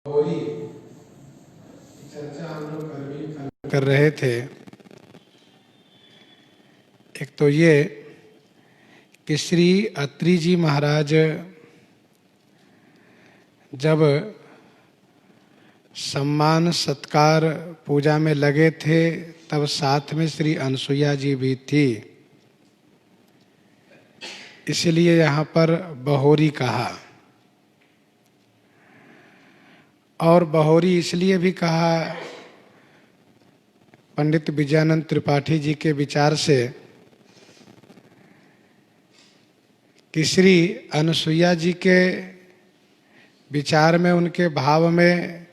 गौरी चर्चा हम लोग कर रहे थे। एक तो ये कि श्री अत्रि जी महाराज जब सम्मान सत्कार पूजा में लगे थे तब साथ में श्री अनसुईया जी भी थी, इसलिए यहाँ पर बहोरी कहा। और बहोरी इसलिए भी कहा पंडित विजयानंद त्रिपाठी जी के विचार से कि श्री अनसुईया जी के विचार में, उनके भाव में,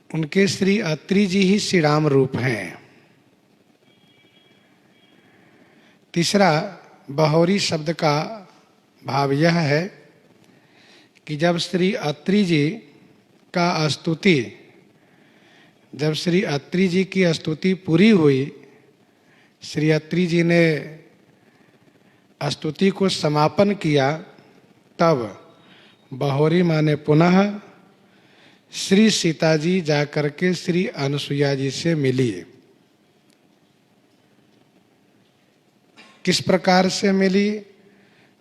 उनके श्री अत्रि जी ही श्री राम रूप हैं। तीसरा, बहोरी शब्द का भाव यह है कि जब श्री अत्रि जी का स्तुति, जब श्री अत्रि जी की स्तुति पूरी हुई, श्री अत्रि जी ने स्तुति को समापन किया, तब बहोरी माने पुनः श्री सीता जी जाकर के श्री अनसुईया जी से मिली। किस प्रकार से मिली?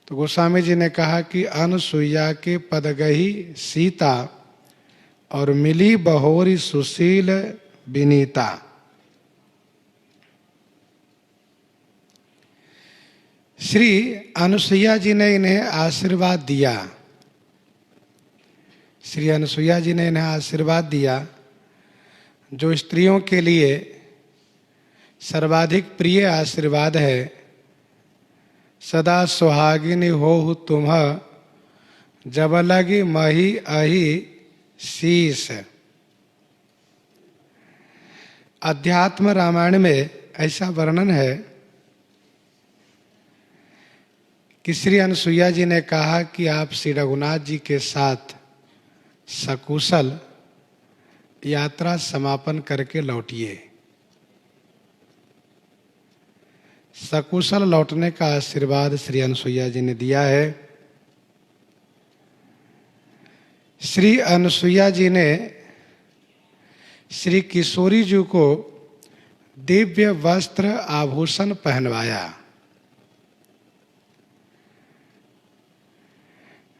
तो गोस्वामी जी ने कहा कि अनसुईया के पद गही सीता और मिली बहोरी सुशील विनीता। श्री अनसुईया जी ने इन्हें आशीर्वाद दिया। श्री अनसुईया जी ने इन्हें आशीर्वाद दिया, जो स्त्रियों के लिए सर्वाधिक प्रिय आशीर्वाद है। सदा सुहागिनी हो तुम्ह, जब लगी मही अहि शीस। अध्यात्म रामायण में ऐसा वर्णन है कि श्री अनसुईया जी ने कहा कि आप श्री रघुनाथ जी के साथ सकुशल यात्रा समापन करके लौटिए। सकुशल लौटने का आशीर्वाद श्री अनसुईया जी ने दिया है। श्री अनसुईया जी ने श्री किशोरी जी को दिव्य वस्त्र आभूषण पहनवाया,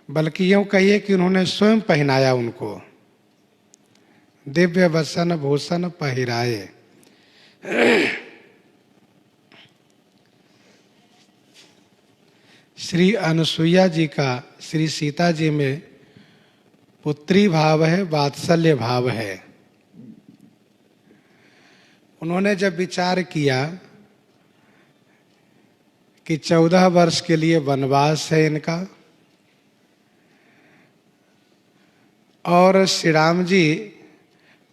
बल्कि यूं कहिए कि उन्होंने स्वयं पहनाया उनको, दिव्य वसन भूषण पहिराए। श्री अनसुईया जी का श्री सीता जी में पुत्री भाव है, वात्सल्य भाव है। उन्होंने जब विचार किया कि 14 वर्ष के लिए वनवास है इनका, और श्री राम जी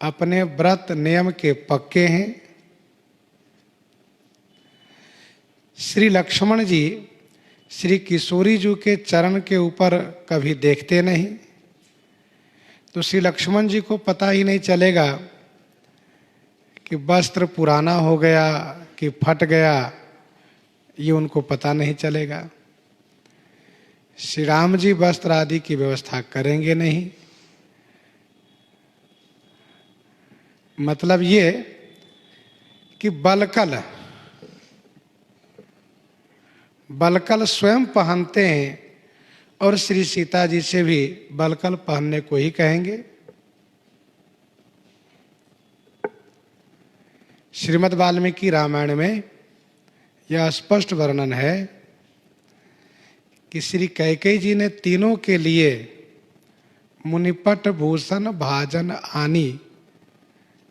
अपने व्रत नियम के पक्के हैं, श्री लक्ष्मण जी श्री किशोरी जी के चरण के ऊपर कभी देखते नहीं, तो श्री लक्ष्मण जी को पता ही नहीं चलेगा कि वस्त्र पुराना हो गया कि फट गया, ये उनको पता नहीं चलेगा। श्री राम जी वस्त्र आदि की व्यवस्था करेंगे नहीं। मतलब ये कि बलकल स्वयं पहनते हैं और श्री सीता जी से भी बलकल पहनने को ही कहेंगे। श्रीमद् वाल्मीकि रामायण में यह स्पष्ट वर्णन है कि श्री कैकेयी जी ने तीनों के लिए मुनिपट भूषण भाजन आनी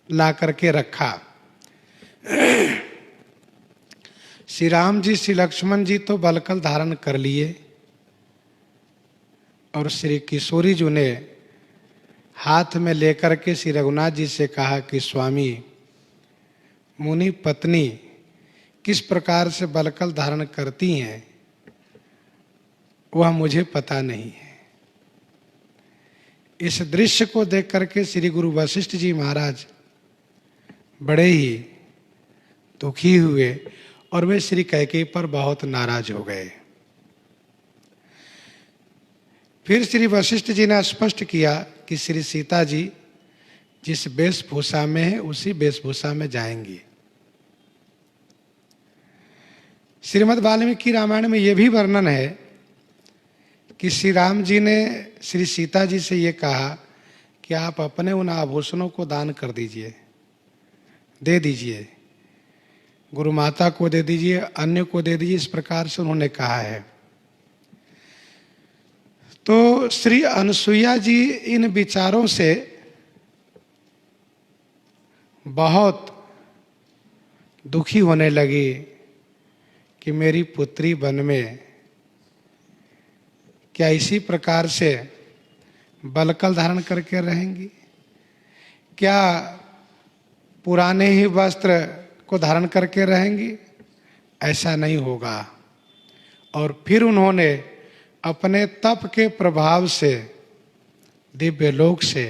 ला करके रखा। श्री राम जी श्री लक्ष्मण जी तो बलकल धारण कर लिए, और श्री किशोरी जी ने हाथ में लेकर के श्री रघुनाथ जी से कहा कि स्वामी, मुनि पत्नी किस प्रकार से बलकल धारण करती हैं वह मुझे पता नहीं है। इस दृश्य को देख करके श्री गुरु वशिष्ठ जी महाराज बड़े ही दुखी हुए और वे श्री कैकेयी पर बहुत नाराज हो गए। फिर श्री वशिष्ठ जी ने स्पष्ट किया कि श्री सीता जी जिस वेशभूषा में है उसी वेशभूषा में जाएंगी। श्रीमद् वाल्मीकि रामायण में यह भी वर्णन है कि श्री राम जी ने श्री सीता जी से ये कहा कि आप अपने उन आभूषणों को दान कर दीजिए, दे दीजिए, गुरु माता को दे दीजिए, अन्य को दे दीजिए, इस प्रकार से उन्होंने कहा है। तो श्री अनुसुईया जी इन विचारों से बहुत दुखी होने लगी कि मेरी पुत्री वन में क्या इसी प्रकार से बलकल धारण करके रहेंगी? क्या पुराने ही वस्त्र को धारण करके रहेंगी? ऐसा नहीं होगा। और फिर उन्होंने अपने तप के प्रभाव से दिव्य लोक से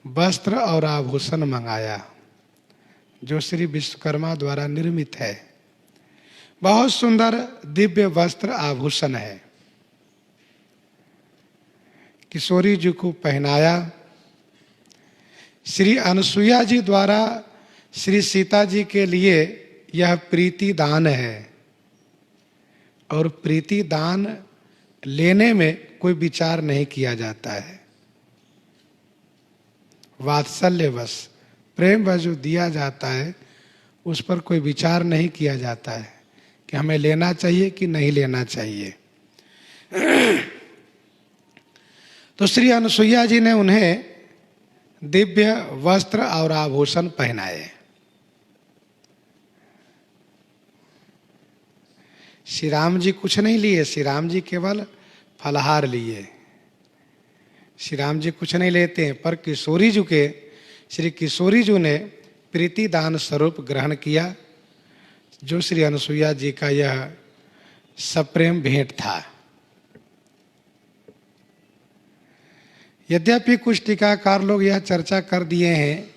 वस्त्र और आभूषण मंगाया, जो श्री विश्वकर्मा द्वारा निर्मित है। बहुत सुंदर दिव्य वस्त्र आभूषण है। किशोरी जी को पहनाया। श्री अनुसुईया जी द्वारा श्री सीता जी के लिए यह प्रीति दान है, और प्रीति दान लेने में कोई विचार नहीं किया जाता है। वात्सल्यवश प्रेम वश जो दिया जाता है उस पर कोई विचार नहीं किया जाता है कि हमें लेना चाहिए कि नहीं लेना चाहिए। तो श्री अनुसुईया जी ने उन्हें दिव्य वस्त्र और आभूषण पहनाए। श्री राम जी कुछ नहीं लिए, श्री राम जी केवल फलहार लिए। श्री राम जी कुछ नहीं लेते हैं, पर किशोरी जी के श्री किशोरी जी ने प्रीति दान स्वरूप ग्रहण किया, जो श्री अनुसुईया जी का यह सप्रेम भेंट था। यद्यपि कुछ टीकाकार लोग यह चर्चा कर दिए हैं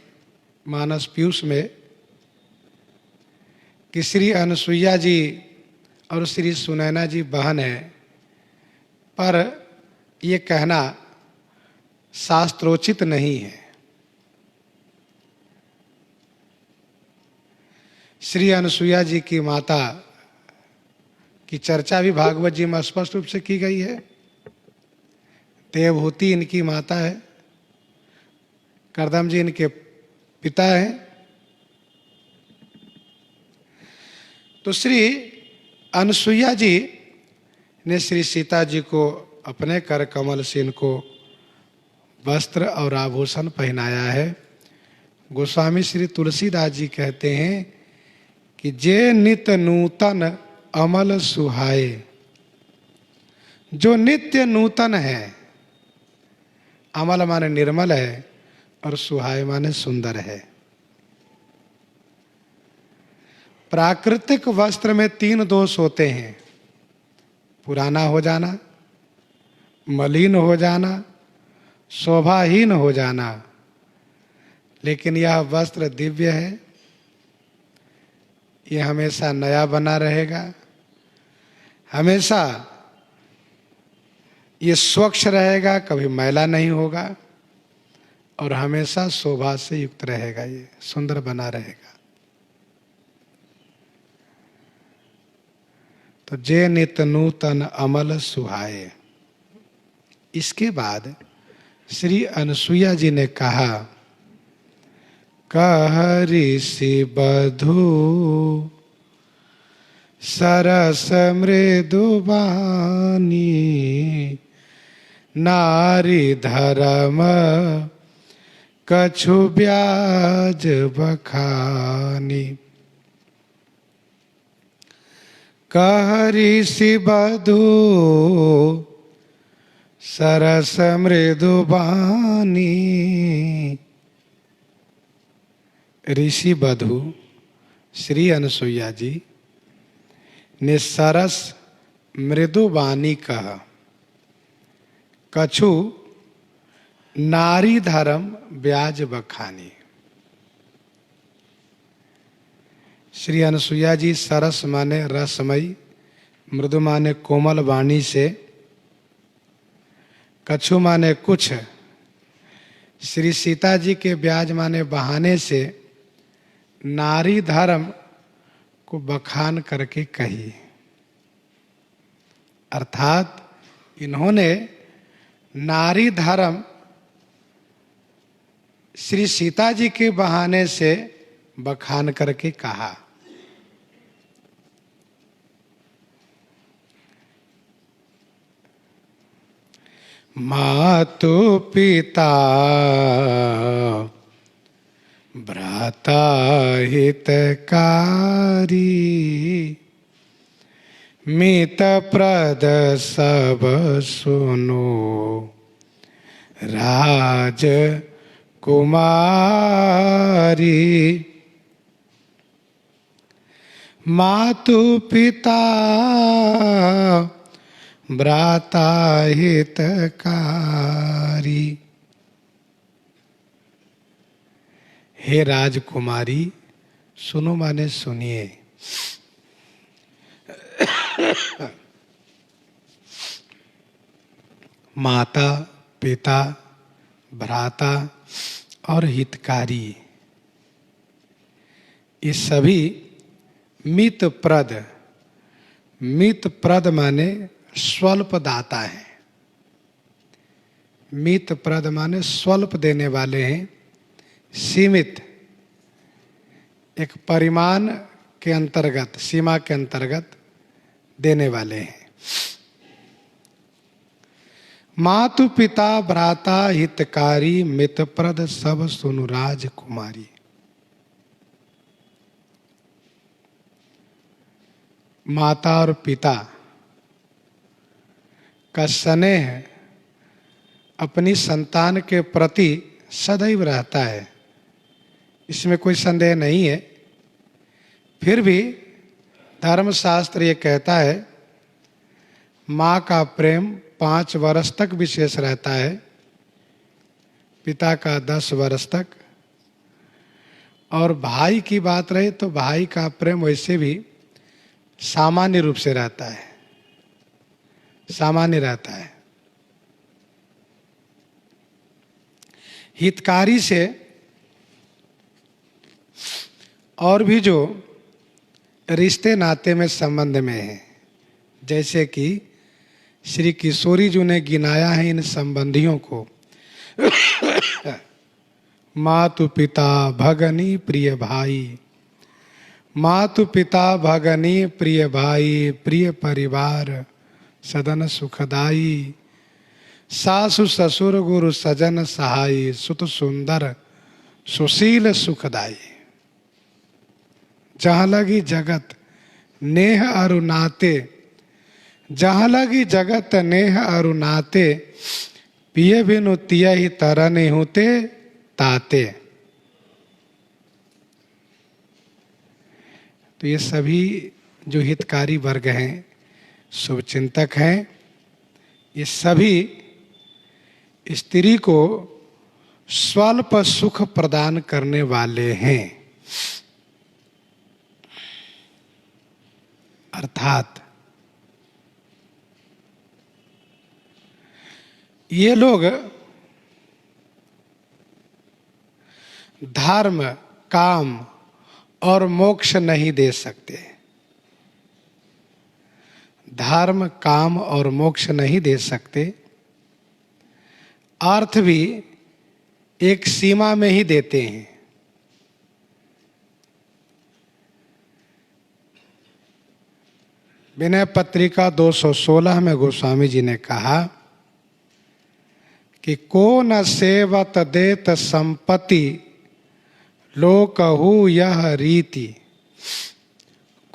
मानस पीयूष में कि श्री अनुसुईया जी और श्री सुनैना जी बहन है, पर यह कहना शास्त्रोचित नहीं है। श्री अनुसुईया जी की माता की चर्चा भी भागवत जी में स्पष्ट रूप से की गई है। देवहूति इनकी माता है, करदम जी इनके पिता हैं। तो श्री अनुसुईया जी ने श्री सीता जी को अपने कर कमल से इनको वस्त्र और आभूषण पहनाया है। गोस्वामी श्री तुलसीदास जी कहते हैं कि जे नित नूतन अमल सुहाए, जो नित्य नूतन है, अमल माने निर्मल है और सुहाय माने सुंदर है। प्राकृतिक वस्त्र में 3 दोष होते हैं: पुराना हो जाना, मलिन हो जाना, शोभाहीन हो जाना। लेकिन यह वस्त्र दिव्य है, यह हमेशा नया बना रहेगा, हमेशा ये स्वच्छ रहेगा, कभी मैला नहीं होगा, और हमेशा शोभा से युक्त रहेगा, ये सुंदर बना रहेगा। तो जे नित नूतन अमल सुहाए। इसके बाद श्री अनुसुईया जी ने कहा, कह ऋषि बधू सरस मृदु बानी, नारी धर्म कछु ब्याज बखानी। कह ऋषि बधू सरस मृदु बानी। ऋषि बधू श्री अनुसुईया जी ने सरस मृदु वाणी कहा, कछु नारी धर्म ब्याज बखानी। श्री अनुसुईया जी सरस माने रसमयी, मृदु माने कोमल वाणी से कछु माने कुछ, श्री सीता जी के ब्याज माने बहाने से नारी धर्म को बखान करके कही। अर्थात इन्होंने नारी धर्म श्री सीता जी के बहाने से बखान करके कहा। मातु पिता भ्राता हितकारी, मित प्रद सब सुनो राज कुमारी। मातु पिता भ्राता हितकारी। हे राजकुमारी, सुनो माने सुनिए। माता, पिता, भ्राता और हितकारी, ये सभी मितप्रद, मितप्रद माने स्वल्प दाता है। मितप्रद माने स्वल्प देने वाले हैं, सीमित, एक परिमाण के अंतर्गत, सीमा के अंतर्गत देने वाले हैं। मातु पिता भ्राता हितकारी, मितप्रद सब सुनु राजकुमारी। माता और पिता का स्नेह अपनी संतान के प्रति सदैव रहता है, इसमें कोई संदेह नहीं है। फिर भी धर्मशास्त्र ये कहता है, माँ का प्रेम 5 वर्ष तक विशेष रहता है, पिता का 10 वर्ष तक, और भाई की बात रहे तो भाई का प्रेम वैसे भी सामान्य रूप से रहता है, सामान्य रहता है। हितकारी से और भी जो रिश्ते नाते में संबंध में है, जैसे कि श्री किशोरी जी ने गिनाया है इन संबंधियों को। मातु पिता भगनी प्रिय भाई, मातु पिता भगनी प्रिय भाई, प्रिय परिवार सदन सुखदाई, सासु ससुर गुरु सजन सहाई, सुत सुंदर सुशील सुखदाई। जहाँ लगी जगत नेह अरु नाते, जहाँ लगी जगत नेह अरु नाते, पिए बिनु तिया ही तरने होते ताते। तो ये सभी जो हितकारी वर्ग हैं, शुभचिंतक हैं, ये सभी स्त्री को स्वल्प सुख प्रदान करने वाले हैं। अर्थात ये लोग धर्म, काम और मोक्ष नहीं दे सकते। धर्म, काम और मोक्ष नहीं दे सकते, अर्थ भी एक सीमा में ही देते हैं। विनय पत्रिका 216 में गोस्वामी जी ने कहा कि को न सेवत देत संपत्ति, लोकहु यह रीति।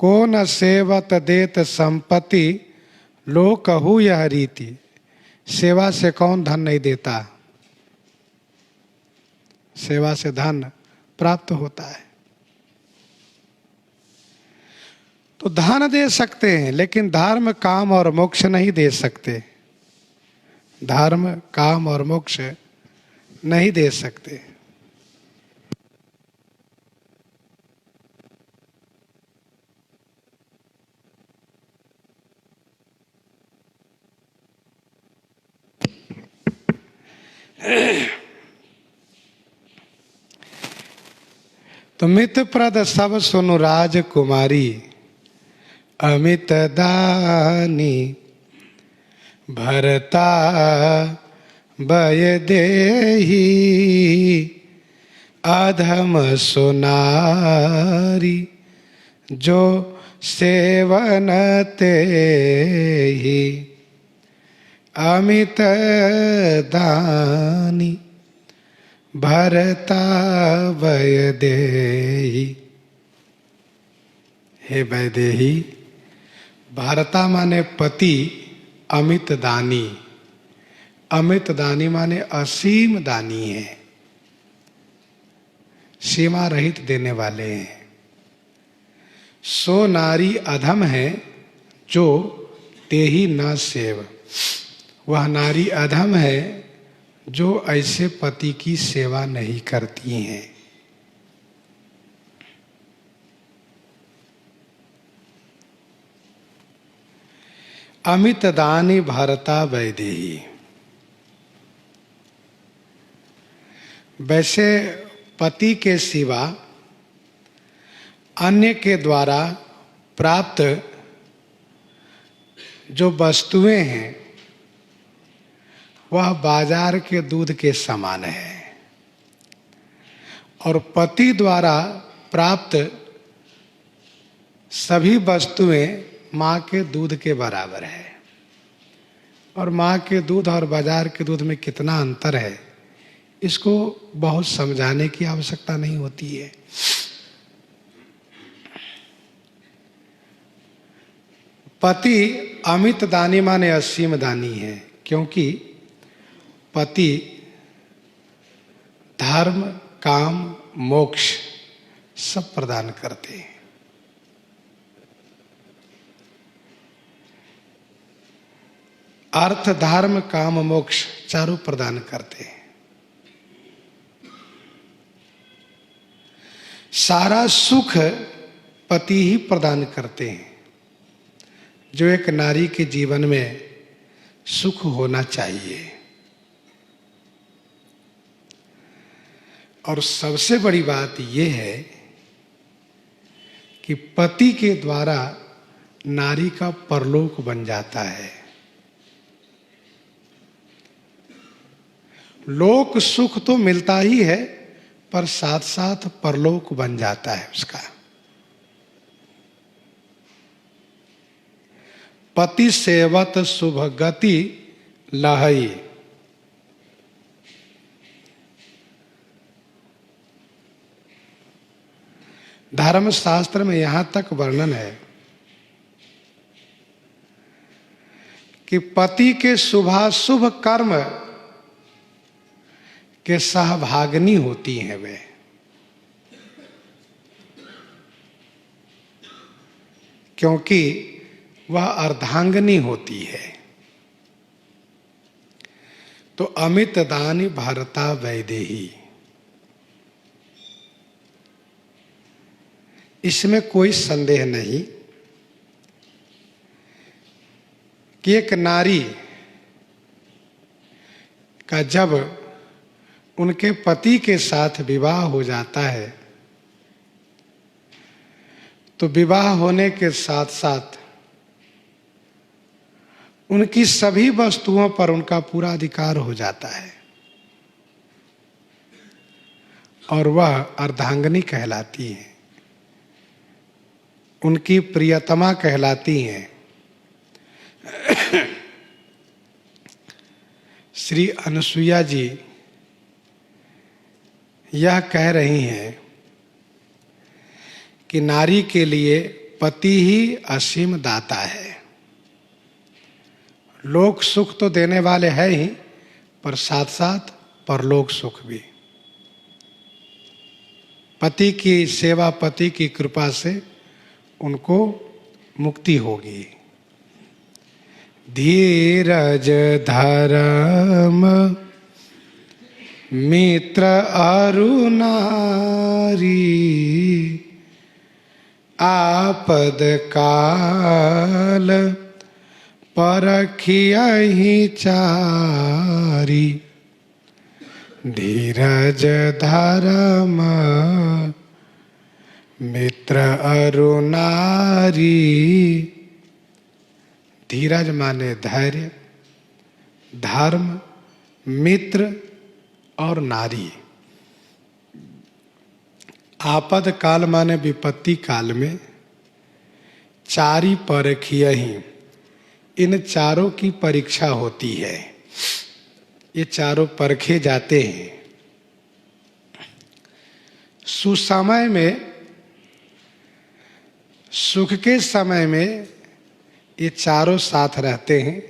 को न सेवत देत संपत्ति, लोकहु यह रीति। सेवा से कौन धन नहीं देता? सेवा से धन प्राप्त होता है। तो धन दे सकते हैं, लेकिन धर्म, काम और मोक्ष नहीं दे सकते। धर्म, काम और मोक्ष नहीं दे सकते। तो मित प्रद सब सुनु राजकुमारी, अमित दानी भरता भय देही, अधम सुनारी जो सेवन तेहि, अमित दानी भरता भय देही। हे वैदेही, भरता माने पति, अमित दानी, अमित दानी माने असीम दानी है, सीमा रहित देने वाले हैं। सो नारी अधम है जो तेहि न सेव, वह नारी अधम है जो ऐसे पति की सेवा नहीं करती हैं। अमित दानी भरता वैदेही। वैसे पति के सिवा अन्य के द्वारा प्राप्त जो वस्तुएं हैं वह बाजार के दूध के समान है, और पति द्वारा प्राप्त सभी वस्तुएं माँ के दूध के बराबर है। और माँ के दूध और बाजार के दूध में कितना अंतर है, इसको बहुत समझाने की आवश्यकता नहीं होती है। पति अमित दानी माने असीम दानी है, क्योंकि पति धर्म, काम, मोक्ष सब प्रदान करते हैं। अर्थ, धर्म, काम, मोक्ष चारों प्रदान करते हैं। सारा सुख पति ही प्रदान करते हैं, जो एक नारी के जीवन में सुख होना चाहिए। और सबसे बड़ी बात यह है कि पति के द्वारा नारी का परलोक बन जाता है। लोक सुख तो मिलता ही है, पर साथ साथ परलोक बन जाता है उसका। पति सेवत शुभ गति लहई। धर्म शास्त्र में यहां तक वर्णन है कि पति के शुभाशुभ कर्म के सहभागिनी होती हैं वे, क्योंकि वह अर्धांगिनी होती है। तो अमित दानी भरता वैदेही, इसमें कोई संदेह नहीं कि एक नारी का जब उनके पति के साथ विवाह हो जाता है, तो विवाह होने के साथ साथ उनकी सभी वस्तुओं पर उनका पूरा अधिकार हो जाता है, और वह अर्धांगिनी कहलाती हैं, उनकी प्रियतमा कहलाती हैं। श्री अनुसुईया जी यह कह रही हैं कि नारी के लिए पति ही असीम दाता है। लोक सुख तो देने वाले है ही, पर साथ साथ परलोक सुख भी। पति की सेवा, पति की कृपा से उनको मुक्ति होगी। धीरज धर्म मित्र अरु नारी, आपद काल परखियहि चारी। धीरज धर्म मित्र अरु नारी। धीरज माने धैर्य, धर्म, मित्र और नारी। आपद काल माने विपत्ति काल में चारि परखियहि, इन चारों की परीक्षा होती है। ये चारों परखे जाते हैं। सुसमय में, सुख के समय में ये चारों साथ रहते हैं,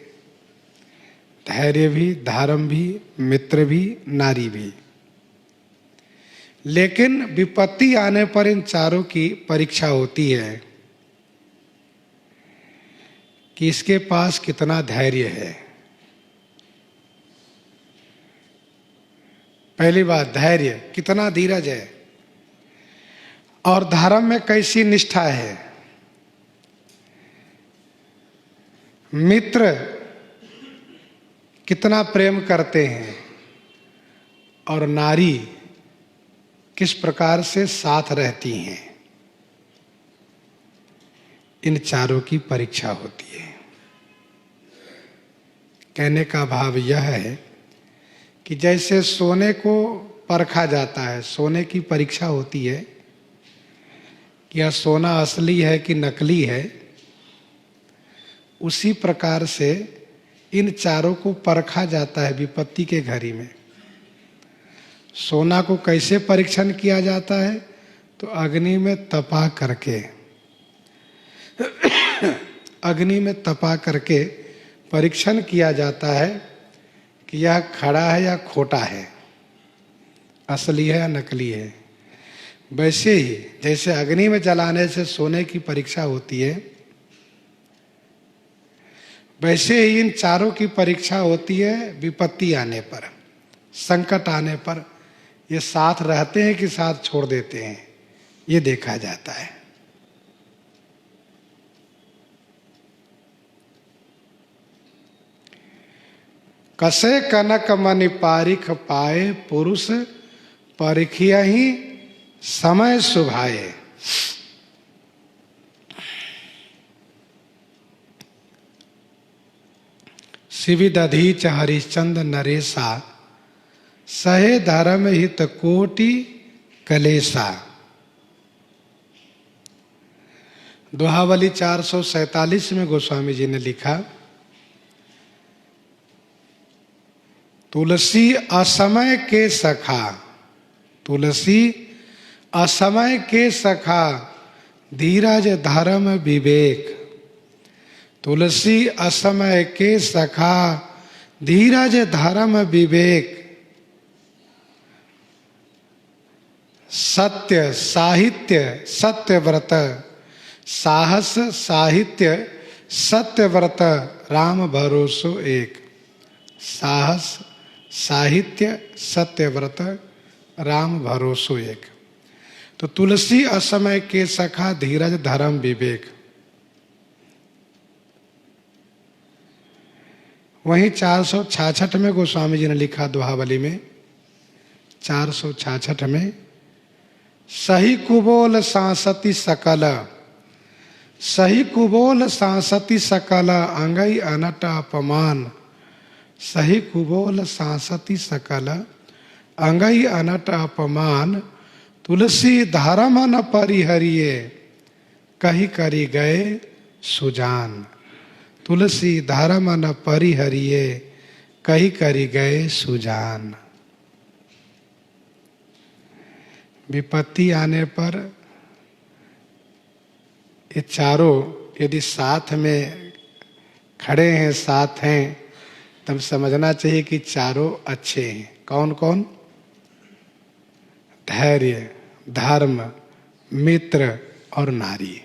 धैर्य भी, धर्म भी, मित्र भी, नारी भी। लेकिन विपत्ति आने पर इन चारों की परीक्षा होती है कि इसके पास कितना धैर्य है। पहली बात धैर्य, कितना धीरज है, और धर्म में कैसी निष्ठा है। मित्र कितना प्रेम करते हैं, और नारी किस प्रकार से साथ रहती हैं। इन चारों की परीक्षा होती है। कहने का भाव यह है कि जैसे सोने को परखा जाता है, सोने की परीक्षा होती है कि यह सोना असली है कि नकली है, उसी प्रकार से इन चारों को परखा जाता है विपत्ति के घड़ी में। सोना को कैसे परीक्षण किया जाता है? तो अग्नि में तपा करके, अग्नि में तपा करके परीक्षण किया जाता है कि यह खड़ा है या खोटा है, असली है या नकली है। वैसे ही जैसे अग्नि में जलाने से सोने की परीक्षा होती है, वैसे ही इन चारों की परीक्षा होती है विपत्ति आने पर, संकट आने पर। ये साथ रहते हैं कि साथ छोड़ देते हैं, ये देखा जाता है। कसे कनक मनि पारिख पाए, पुरुष परिखियहि समय सुभाए। शिविदधीच हरिश्चंद्र नरेशा, सहे धर्म हित कोटि कलेसा। दोहावली 447 में गोस्वामी जी ने लिखा, तुलसी असमय के सखा, तुलसी असमय के सखा, धीरज धर्म विवेक। तुलसी असमय के सखा, धीरज धर्म विवेक। सत्य साहित्य सत्यव्रत, साहस साहित्य सत्यव्रत, राम भरोसो एक। साहस साहित्य सत्यव्रत, राम भरोसो एक। तो तुलसी असमय के सखा, धीरज धर्म विवेक। वहीं 466 में गोस्वामी जी ने लिखा, दोहावली में 466 में, सही कुबोल सांसति सकल, सही कुबोल सांसति सकल, अंगई अनट अपमान। सही कुबोल सांसति सकल, अंगई अनट अपमान। तुलसी धर्म न परिहरिये, कही करी गए सुजान। तुलसी धर्म न परिहरिये, कही करी गए सुजान। विपत्ति आने पर ये चारों यदि साथ में खड़े हैं, साथ हैं, तब समझना चाहिए कि चारों अच्छे हैं। कौन कौन? धैर्य, धर्म, मित्र और नारी।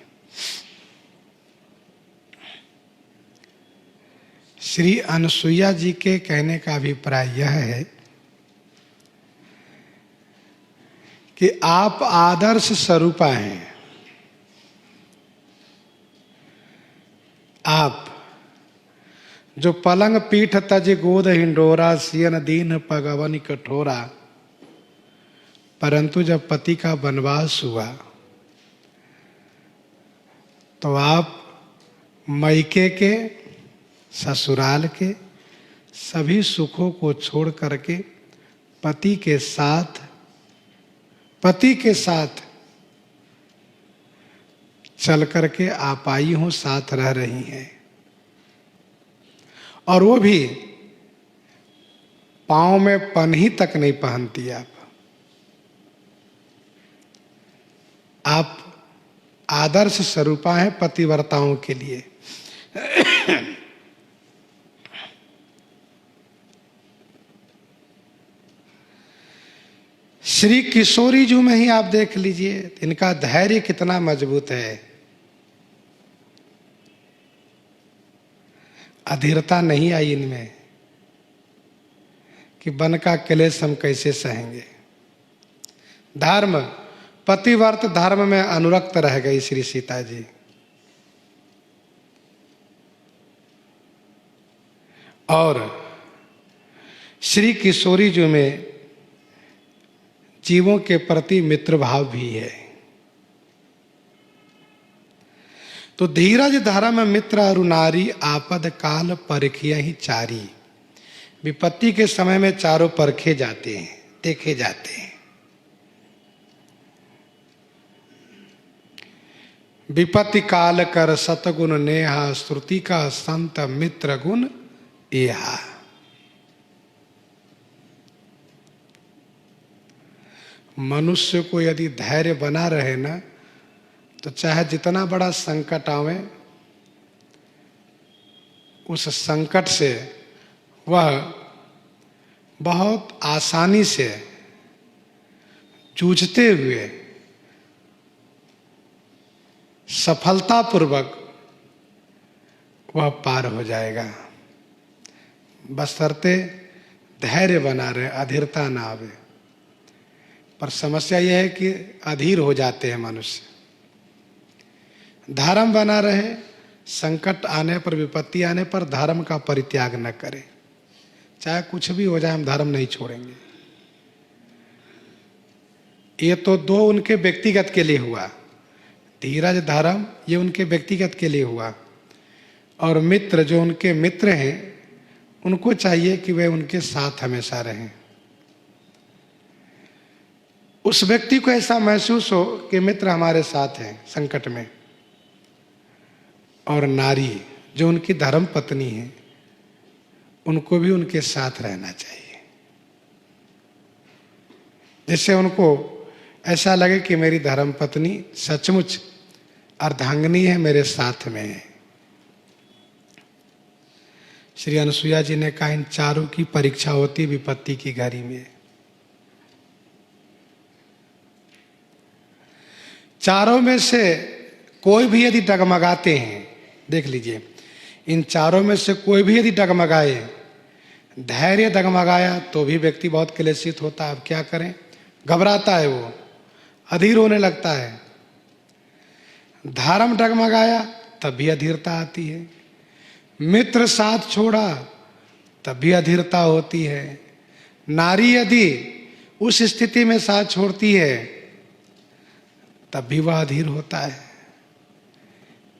श्री अनुसुईया जी के कहने का अभिप्राय यह है कि आप आदर्श स्वरूपा हैं। आप जो पलंग पीठ तज गोद हिंडोरा, सियन दीन पगवन कठोरा। परंतु जब पति का वनवास हुआ तो आप मायके के, ससुराल के सभी सुखों को छोड़ करके पति के साथ चल करके आप आई हो, साथ रह रही हैं। और वो भी पांव में पन्ही तक नहीं पहनती आप आदर्श स्वरूपा हैं पतिव्रताओं के लिए। श्री किशोरी जी में ही आप देख लीजिए, इनका धैर्य कितना मजबूत है। अधीरता नहीं आई इनमें कि वन का क्लेश हम कैसे सहेंगे। धर्म, पतिव्रत धर्म में अनुरक्त रह गई श्री सीता जी। और श्री किशोरी जी में जीवों के प्रति मित्र भाव भी है। तो धीरज धर्म मित्र अरु नारी, आपद काल परखिया ही चारी। विपत्ति के समय में चारों परखे जाते हैं, देखे जाते हैं। विपत्ति काल कर सतगुण नेहा, श्रुति का संत मित्र गुण एहा। मनुष्य को यदि धैर्य बना रहे ना, तो चाहे जितना बड़ा संकट आवे, उस संकट से वह बहुत आसानी से जूझते हुए सफलतापूर्वक वह पार हो जाएगा। बशर्ते धैर्य बना रहे, अधीरता ना आवे। पर समस्या यह है कि अधीर हो जाते हैं मनुष्य। धर्म बना रहे, संकट आने पर, विपत्ति आने पर धर्म का परित्याग न करें। चाहे कुछ भी हो जाए, हम धर्म नहीं छोड़ेंगे। ये तो दो उनके व्यक्तिगत के लिए हुआ, धीरज धर्म ये उनके व्यक्तिगत के लिए हुआ। और मित्र, जो उनके मित्र हैं, उनको चाहिए कि वे उनके साथ हमेशा रहें। उस व्यक्ति को ऐसा महसूस हो कि मित्र हमारे साथ हैं संकट में। और नारी जो उनकी धर्म पत्नी है, उनको भी उनके साथ रहना चाहिए, जिससे उनको ऐसा लगे कि मेरी धर्म पत्नी सचमुच अर्धांगिनी है, मेरे साथ में है। श्री अनुसुईया जी ने कहा, इन चारों की परीक्षा होती विपत्ति की घड़ी में। चारों में से कोई भी यदि डगमगाते हैं, देख लीजिए, इन चारों में से कोई भी यदि डगमगाए, धैर्य डगमगाया तो भी व्यक्ति बहुत क्लेशित होता है। अब क्या करें, घबराता है, वो अधीर होने लगता है। धर्म डगमगाया तब भी अधीरता आती है। मित्र साथ छोड़ा तब भी अधीरता होती है। नारी यदि उस स्थिति में साथ छोड़ती है तब भी वह अधीर होता है।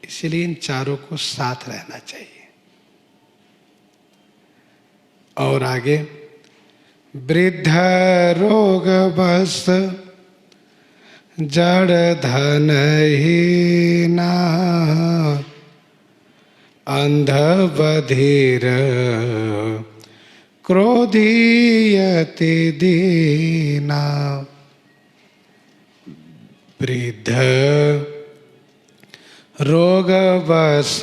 इसलिए इन चारों को साथ रहना चाहिए। और आगे, वृद्ध रोग बस जड़ धन हीना, अंध बधिर क्रोधी अति दीना। वृद्ध रोग बस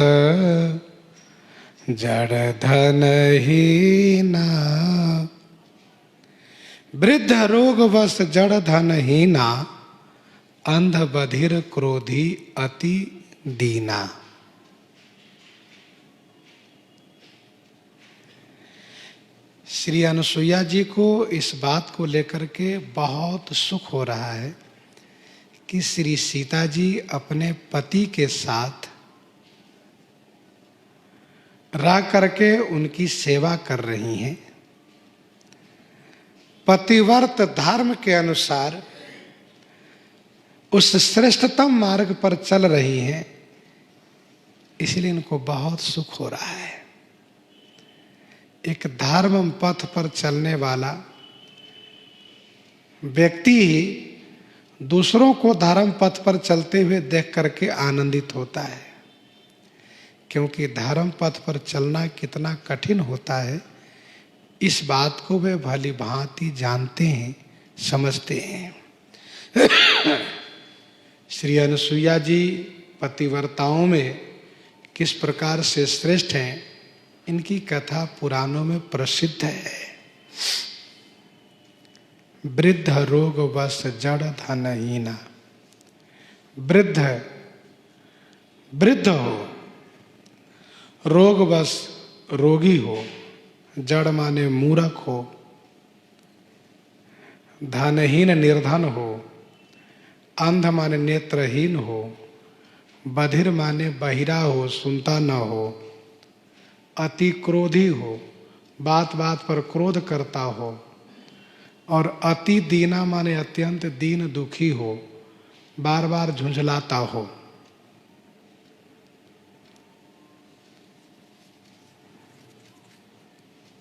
जड़ धन हीना, वृद्ध रोग बस जड़ धन हीना, अंध बधिर क्रोधी अति दीना। श्री अनुसुईया जी को इस बात को लेकर के बहुत सुख हो रहा है कि श्री सीता जी अपने पति के साथ रह करके उनकी सेवा कर रही हैं, पतिव्रत धर्म के अनुसार उस श्रेष्ठतम मार्ग पर चल रही हैं, इसलिए इनको बहुत सुख हो रहा है। एक धर्म पथ पर चलने वाला व्यक्ति ही दूसरों को धर्म पथ पर चलते हुए देख करके आनंदित होता है, क्योंकि धर्म पथ पर चलना कितना कठिन होता है इस बात को वे भली भांति जानते हैं, समझते हैं। श्री अनुसुईया जी पतिव्रताओं में किस प्रकार से श्रेष्ठ हैं, इनकी कथा पुराणों में प्रसिद्ध है। वृद्ध रोग वश जड़ धनहीना। वृद्ध हो, रोग वश रोगी हो, जड़ माने मूर्ख हो, धनहीन निर्धन हो, अंध माने नेत्रहीन हो, बधिर माने बहिरा हो, सुनता न हो, अति क्रोधी हो, बात बात पर क्रोध करता हो, और अति दीना माने अत्यंत दीन दुखी हो, बार बार झुंझलाता हो।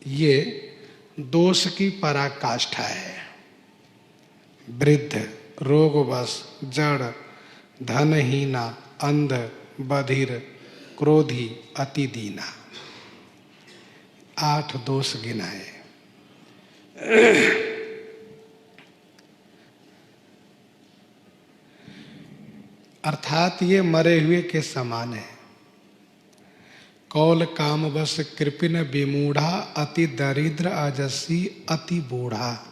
ये दोष की पराकाष्ठा है। वृद्ध, रोगवश, जड़, धनहीना, अंध, बधिर, क्रोधी, अति दीना, 8 दोष गिनाए। अर्थात ये मरे हुए के समान है। कौल काम बस कृपिन विमूढ़ा, अति दरिद्र अजसी अति बूढ़ा।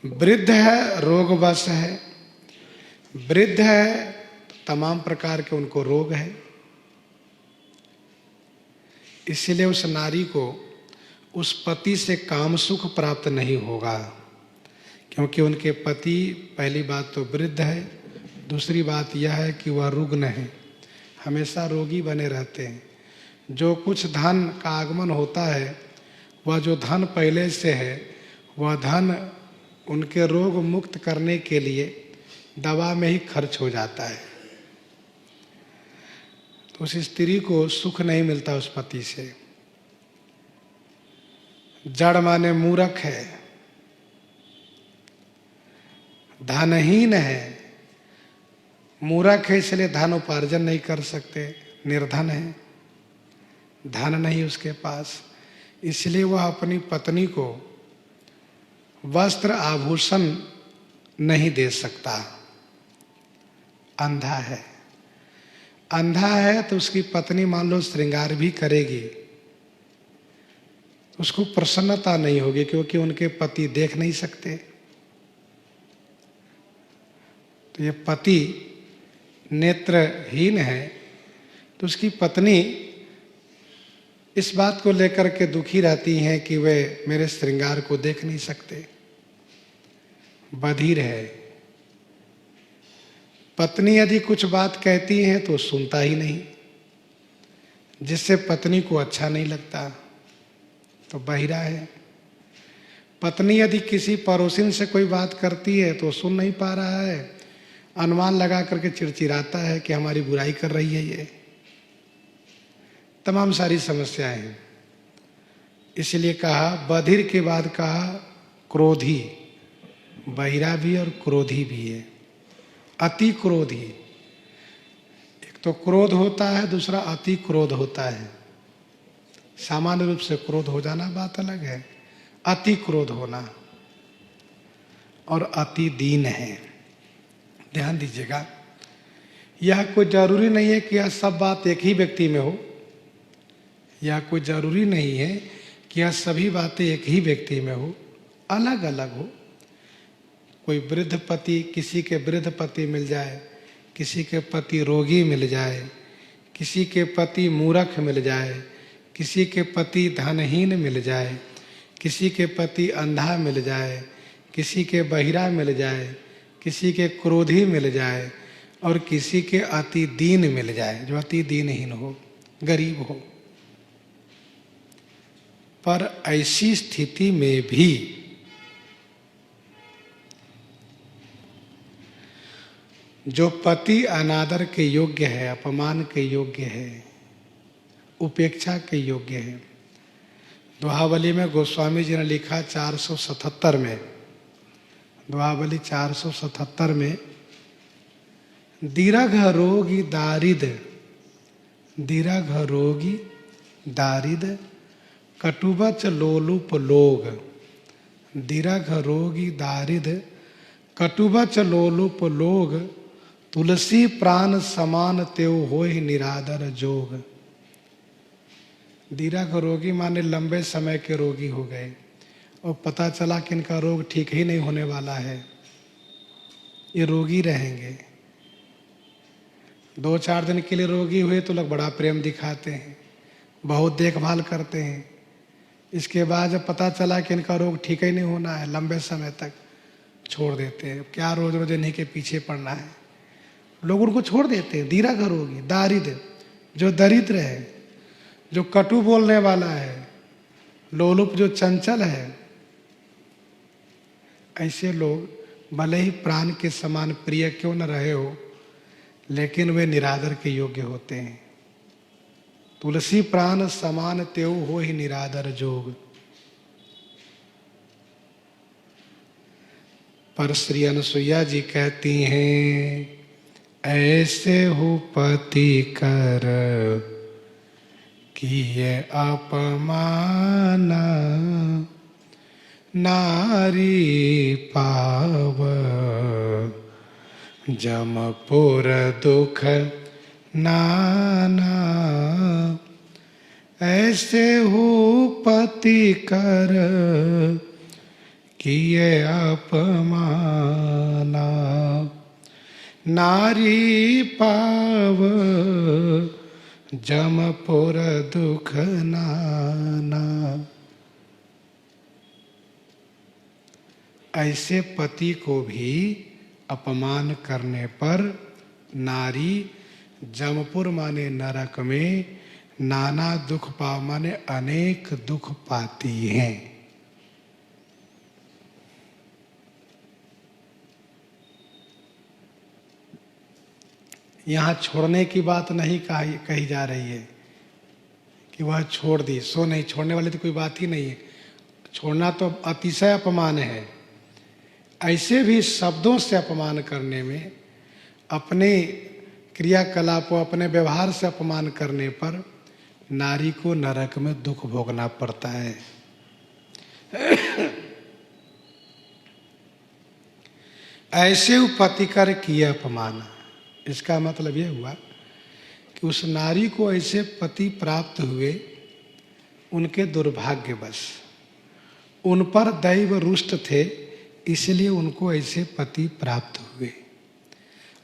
वृद्ध है, रोगवश है, वृद्ध है, तमाम प्रकार के उनको रोग है, इसलिए उस नारी को उस पति से काम सुख प्राप्त नहीं होगा, क्योंकि उनके पति पहली बात तो वृद्ध है, दूसरी बात यह है कि वह रुग्ण है, हमेशा रोगी बने रहते हैं। जो कुछ धन का आगमन होता है, वह जो धन पहले से है, वह धन उनके रोग मुक्त करने के लिए दवा में ही खर्च हो जाता है। तो उस स्त्री को सुख नहीं मिलता उस पति से। जड़ माने मूर्ख है, धनहीन है, मूर्ख है इसलिए धन उपार्जन नहीं कर सकते, निर्धन है, धन नहीं उसके पास, इसलिए वह अपनी पत्नी को वस्त्र आभूषण नहीं दे सकता। अंधा है, अंधा है तो उसकी पत्नी मान लो श्रृंगार भी करेगी, उसको प्रसन्नता नहीं होगी, क्योंकि उनके पति देख नहीं सकते। तो ये पति नेत्रहीन है, तो उसकी पत्नी इस बात को लेकर के दुखी रहती हैं कि वे मेरे श्रृंगार को देख नहीं सकते। बधिर है, पत्नी यदि कुछ बात कहती है तो सुनता ही नहीं, जिससे पत्नी को अच्छा नहीं लगता, तो बहिरा है। पत्नी यदि किसी पड़ोसिन से कोई बात करती है तो सुन नहीं पा रहा है, अनुमान लगा करके चिड़चिड़ाता है कि हमारी बुराई कर रही है, ये तमाम सारी समस्याएं हैं। इसलिए कहा, बधिर के बाद कहा क्रोधी, बहिरा भी और क्रोधी भी है। अति क्रोधी, एक तो क्रोध होता है, दूसरा अति क्रोध होता है। सामान्य रूप से क्रोध हो जाना बात अलग है, अति क्रोध होना, और अति दीन है। ध्यान दीजिएगा, यह कोई जरूरी नहीं है कि यह सब बात एक ही व्यक्ति में हो, यह कोई जरूरी नहीं है कि यह सभी बातें एक ही व्यक्ति में हो, अलग अलग हो। कोई वृद्ध पति, किसी के वृद्ध पति मिल जाए, किसी के पति रोगी मिल जाए, किसी के पति मूर्ख मिल जाए, किसी के पति धनहीन मिल जाए, किसी के पति अंधा मिल जाए, किसी के बहिरा मिल जाए, किसी के क्रोधी मिल जाए, और किसी के अति दीन मिल जाए, जो अति दीनहीन हो, गरीब हो। पर ऐसी स्थिति में भी जो पति अनादर के योग्य है, अपमान के योग्य है, उपेक्षा के योग्य है। दोहावली में गोस्वामी जी ने लिखा 477 में, दोहावली 477 में, दीर्घ रोगी दारिद, दीर्घ रोगी दारिद कटुबच लोलुप लोग, दीर्घ रोगी दारिद कटुबच लोलुप लोग, तुलसी प्राण समान त्यों होय निरादर जोग। दीर्घ रोगी माने लंबे समय के रोगी हो गए और पता चला कि इनका रोग ठीक ही नहीं होने वाला है, ये रोगी रहेंगे। 2-4 दिन के लिए रोगी हुए तो लोग बड़ा प्रेम दिखाते हैं, बहुत देखभाल करते हैं। इसके बाद जब पता चला कि इनका रोग ठीक ही नहीं होना है, लंबे समय तक छोड़ देते हैं। क्या रोज रोज इन्हीं के पीछे पड़ना है, लोग उनको छोड़ देते हैं। दीर्घ रोगी दारिद्र, जो दरिद्र है, जो कटु बोलने वाला है, लोलुप जो चंचल है, ऐसे लोग भले ही प्राण के समान प्रिय क्यों न रहे हो, लेकिन वे निरादर के योग्य होते हैं। तुलसी प्राण समान त्यों हो ही निरादर जोग। पर श्री अनुसुईया जी कहती हैं, ऐसे हो पति कर किए अपमान, नारी पाव जमपुर दुख नाना। ऐसे हो पति कर किए अपमाना, नारी पाव जमपुर दुख नाना। ऐसे पति को भी अपमान करने पर नारी जमपुर माने नरक में नाना दुख पाव माने अनेक दुख पाती हैं। यहाँ छोड़ने की बात नहीं कही जा रही है कि वह छोड़ दी, सो नहीं, छोड़ने वाली तो कोई बात ही नहीं है। छोड़ना तो अतिशय अपमान है। ऐसे भी शब्दों से अपमान करने में, अपने क्रियाकलापों, अपने व्यवहार से अपमान करने पर नारी को नरक में दुख भोगना पड़ता है। ऐसे पति कर किए अपमान, इसका मतलब यह हुआ कि उस नारी को ऐसे पति प्राप्त हुए, उनके दुर्भाग्यवश उन पर दैव रुष्ट थे, इसलिए उनको ऐसे पति प्राप्त हुए।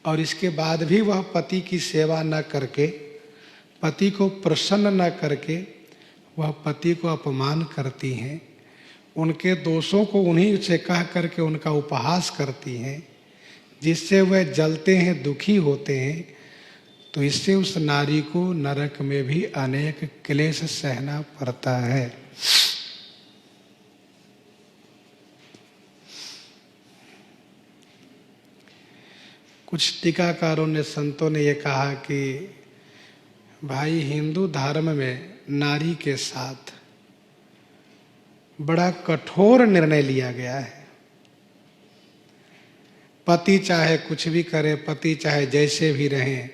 और इसके बाद भी वह पति की सेवा न करके, पति को प्रसन्न न करके वह पति को अपमान करती हैं, उनके दोषों को उन्हीं से कह करके उनका उपहास करती हैं, जिससे वह जलते हैं, दुखी होते हैं। तो इससे उस नारी को नरक में भी अनेक क्लेश सहना पड़ता है। कुछ टीकाकारों ने, संतों ने यह कहा कि भाई, हिंदू धर्म में नारी के साथ बड़ा कठोर निर्णय लिया गया है। पति चाहे कुछ भी करे, पति चाहे जैसे भी रहें,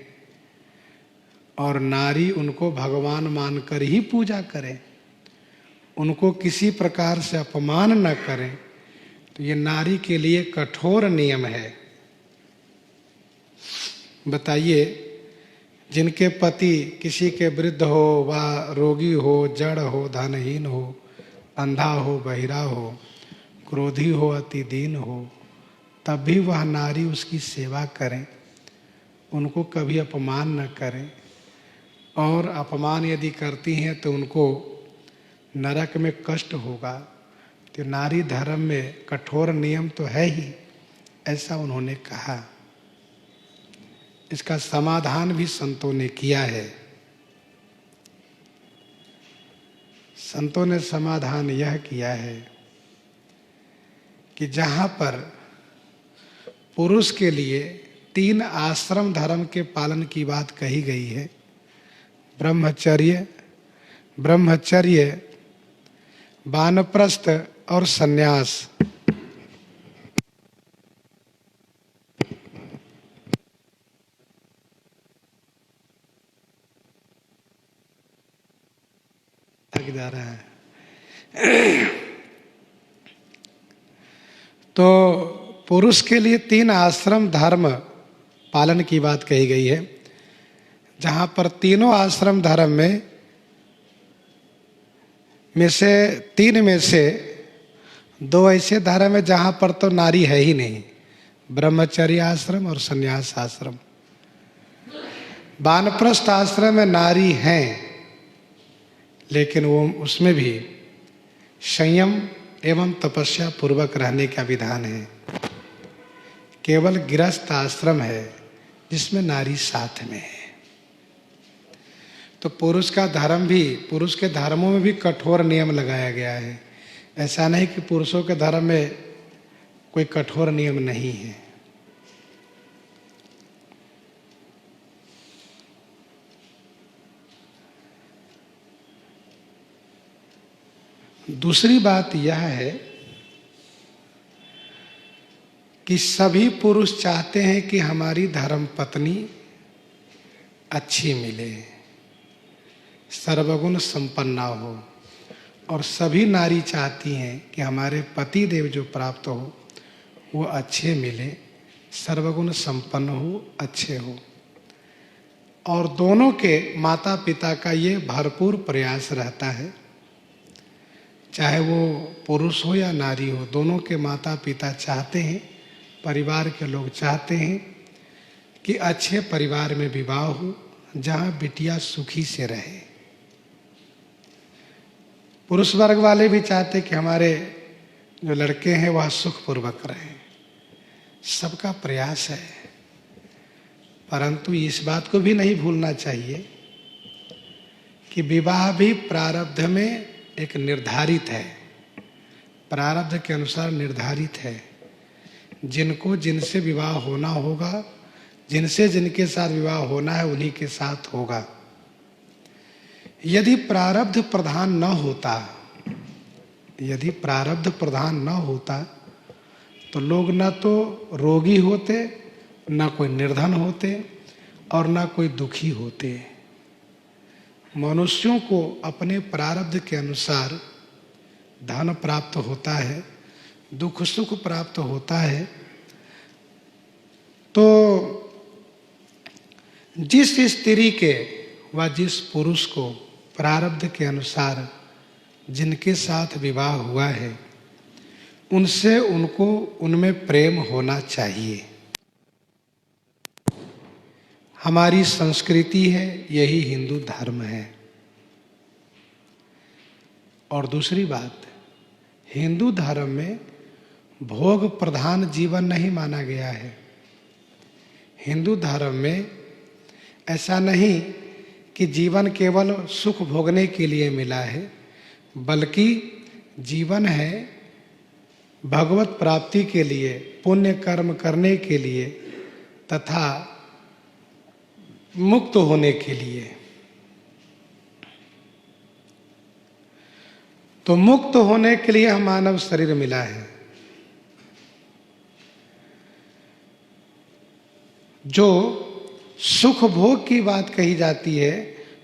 और नारी उनको भगवान मानकर ही पूजा करे, उनको किसी प्रकार से अपमान न करें। तो ये नारी के लिए कठोर नियम है। बताइए, जिनके पति किसी के वृद्ध हो, व रोगी हो, जड़ हो, धनहीन हो, अंधा हो, बहिरा हो, क्रोधी हो, अति दीन हो, तब भी वह नारी उसकी सेवा करें, उनको कभी अपमान न करें। और अपमान यदि करती हैं तो उनको नरक में कष्ट होगा। तो नारी धर्म में कठोर नियम तो है ही, ऐसा उन्होंने कहा। इसका समाधान भी संतों ने किया है। संतों ने समाधान यह किया है कि जहां पर पुरुष के लिए 3 आश्रम धर्म के पालन की बात कही गई है, ब्रह्मचर्य, वानप्रस्थ और सन्यास, थक जा रहा है। तो पुरुष के लिए 3 आश्रम धर्म पालन की बात कही गई है, जहां पर तीनों आश्रम धर्म में से 3 में से 2 ऐसे धर्म है जहां पर तो नारी है ही नहीं, ब्रह्मचर्य आश्रम और सन्यास आश्रम। वानप्रस्थ आश्रम में नारी हैं, लेकिन वो उसमें भी संयम एवं तपस्या पूर्वक रहने का विधान है। केवल गृहस्थ आश्रम है जिसमें नारी साथ में है। तो पुरुष का धर्म भी, पुरुष के धर्मों में भी कठोर नियम लगाया गया है। ऐसा नहीं कि पुरुषों के धर्म में कोई कठोर नियम नहीं है। दूसरी बात यह है कि सभी पुरुष चाहते हैं कि हमारी धर्म पत्नी अच्छी मिले, सर्वगुण संपन्ना हो, और सभी नारी चाहती हैं कि हमारे पति देव जो प्राप्त हो वो अच्छे मिले, सर्वगुण संपन्न हो, अच्छे हो। और दोनों के माता पिता का ये भरपूर प्रयास रहता है, चाहे वो पुरुष हो या नारी हो, दोनों के माता पिता चाहते हैं, परिवार के लोग चाहते हैं कि अच्छे परिवार में विवाह हो, जहाँ बिटिया सुखी से रहे। पुरुष वर्ग वाले भी चाहते कि हमारे जो लड़के हैं वह सुखपूर्वक रहें। सबका प्रयास है, परंतु इस बात को भी नहीं भूलना चाहिए कि विवाह भी प्रारब्ध में एक निर्धारित है, प्रारब्ध के अनुसार निर्धारित है। जिनको जिनसे विवाह होना होगा, जिनसे जिनके साथ विवाह होना है उन्हीं के साथ होगा। यदि प्रारब्ध प्रधान न होता, यदि प्रारब्ध प्रधान न होता तो लोग न तो रोगी होते, न कोई निर्धन होते और न कोई दुखी होते। मनुष्यों को अपने प्रारब्ध के अनुसार धन प्राप्त होता है, दुख सुख प्राप्त होता है। तो जिस स्त्री के व जिस पुरुष को प्रारब्ध के अनुसार जिनके साथ विवाह हुआ है, उनसे उनको उनमें प्रेम होना चाहिए। हमारी संस्कृति है, यही हिंदू धर्म है। और दूसरी बात, हिंदू धर्म में भोग प्रधान जीवन नहीं माना गया है। हिंदू धर्म में ऐसा नहीं कि जीवन केवल सुख भोगने के लिए मिला है, बल्कि जीवन है भगवत प्राप्ति के लिए, पुण्य कर्म करने के लिए तथा मुक्त होने के लिए। तो मुक्त होने के लिए मानव शरीर मिला है। जो सुख भोग की बात कही जाती है,